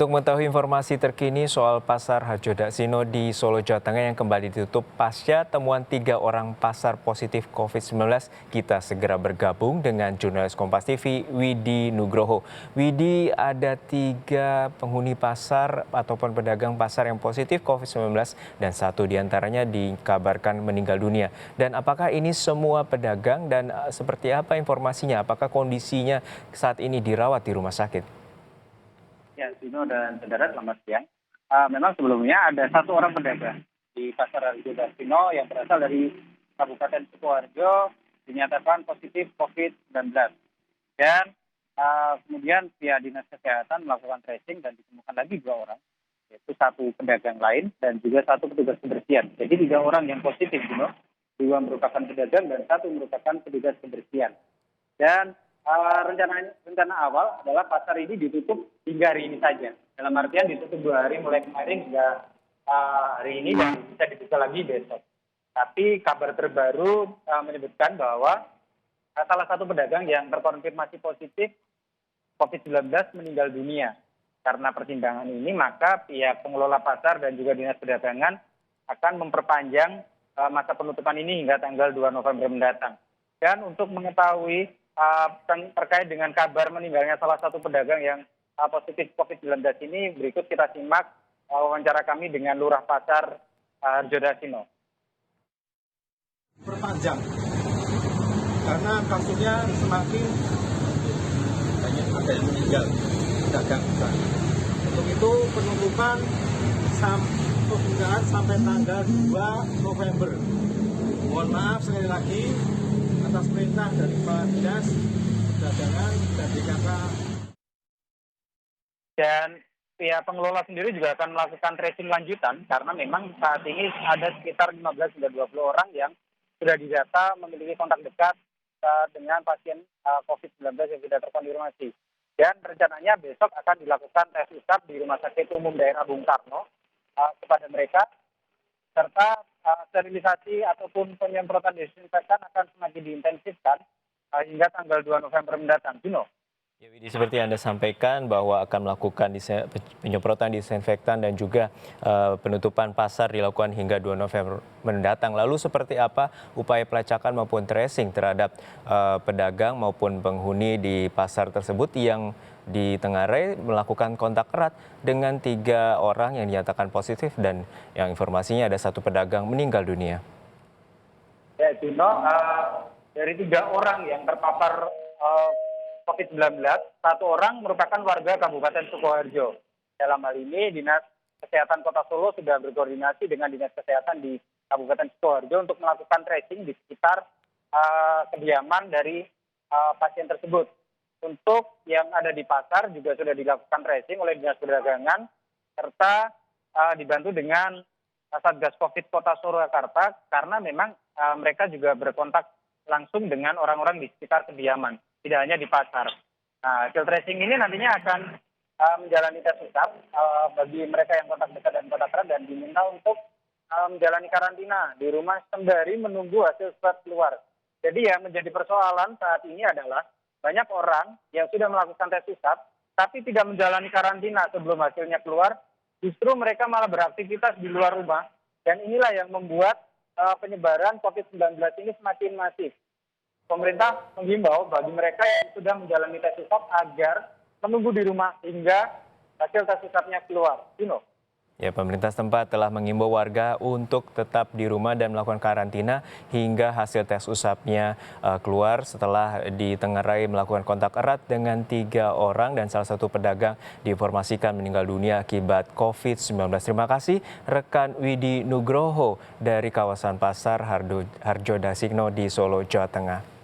Untuk mengetahui informasi terkini soal Pasar Harjodaksino di Solo, Jawa Tengah yang kembali ditutup pasca temuan 3 orang pasar positif COVID-19, kita segera bergabung dengan jurnalis Kompas TV, Widi Nugroho. Widi, ada 3 penghuni pasar ataupun pedagang pasar yang positif COVID-19 dan 1 diantaranya dikabarkan meninggal dunia. Dan apakah ini semua pedagang dan seperti apa informasinya? Apakah kondisinya saat ini dirawat di rumah sakit? Ya, Dino dan saudara, selamat siang. Memang sebelumnya ada 1 orang pedagang di Pasar Harjodaksino yang berasal dari Kabupaten Sukoharjo dinyatakan positif COVID-19. Dan kemudian pihak Dinas Kesehatan melakukan tracing dan ditemukan lagi 2 orang, yaitu 1 pedagang lain dan juga 1 petugas kebersihan. Jadi 3 orang yang positif, Dino. 2 merupakan pedagang dan 1 merupakan petugas kebersihan. Dan rencana awal adalah pasar ini ditutup hingga hari ini saja. Dalam artian ditutup 2 hari mulai kemarin hingga hari ini dan bisa dibuka lagi besok. Tapi kabar terbaru menyebutkan bahwa salah satu pedagang yang terkonfirmasi positif COVID-19 meninggal dunia. Karena pertimbangan ini, maka pihak pengelola pasar dan juga Dinas Perdagangan akan memperpanjang masa penutupan ini hingga tanggal 2 November mendatang. Dan untuk mengetahui terkait dengan kabar meninggalnya salah satu pedagang yang positif COVID-19 ini, berikut kita simak wawancara kami dengan Lurah Pasar Harjodaksino. Perpanjang, karena kasusnya semakin banyak, ada yang meninggal pedagang. Untuk itu penutupan sampai tanggal 2 November. Mohon maaf sekali lagi atas perintah dari Pak Dinas Perdagangan dan DKK. Dan pihak pengelola sendiri juga akan melakukan tracing lanjutan karena memang saat ini ada sekitar 15 hingga 20 orang yang sudah didata memiliki kontak dekat dengan pasien COVID-19 yang sudah terkonfirmasi. Dan rencananya besok akan dilakukan tes usap di Rumah Sakit Umum Daerah Bung Karno kepada mereka, serta sterilisasi ataupun penyemprotan desinfektan akan semakin diintensifkan hingga tanggal 2 November mendatang. Dino. Ya, Widi, seperti Anda sampaikan bahwa akan melakukan penyemprotan disinfektan dan juga penutupan pasar dilakukan hingga 2 November mendatang. Lalu seperti apa upaya pelacakan maupun tracing terhadap pedagang maupun penghuni di pasar tersebut yang ditengarai melakukan kontak erat dengan 3 orang yang dinyatakan positif dan yang informasinya ada 1 pedagang meninggal dunia? Ya, Dino, dari 3 orang yang terpapar COVID-19, 1 orang merupakan warga Kabupaten Sukoharjo. Dalam hal ini, Dinas Kesehatan Kota Solo sudah berkoordinasi dengan Dinas Kesehatan di Kabupaten Sukoharjo untuk melakukan tracing di sekitar kediaman dari pasien tersebut. Untuk yang ada di pasar juga sudah dilakukan tracing oleh Dinas Perdagangan, serta dibantu dengan Satgas COVID Kota Surakarta, karena memang mereka juga berkontak langsung dengan orang-orang di sekitar kediaman, tidak hanya di pasar. Nah, hasil tracing ini nantinya akan menjalani tes usap bagi mereka yang kontak dekat dan kontak erat dan diminta untuk menjalani karantina di rumah sembari menunggu hasil swab keluar. Jadi yang menjadi persoalan saat ini adalah banyak orang yang sudah melakukan tes usap tapi tidak menjalani karantina sebelum hasilnya keluar, justru mereka malah beraktivitas di luar rumah, dan inilah yang membuat penyebaran COVID-19 ini semakin masif. Pemerintah menghimbau bagi mereka yang sudah menjalani tes usap agar menunggu di rumah hingga hasil tes usapnya keluar. Dino. Ya, pemerintah setempat telah mengimbau warga untuk tetap di rumah dan melakukan karantina hingga hasil tes usapnya keluar setelah ditengarai melakukan kontak erat dengan 3 orang dan salah satu pedagang diinformasikan meninggal dunia akibat COVID-19. Terima kasih rekan Widi Nugroho dari kawasan Pasar Harjodaksino di Solo, Jawa Tengah.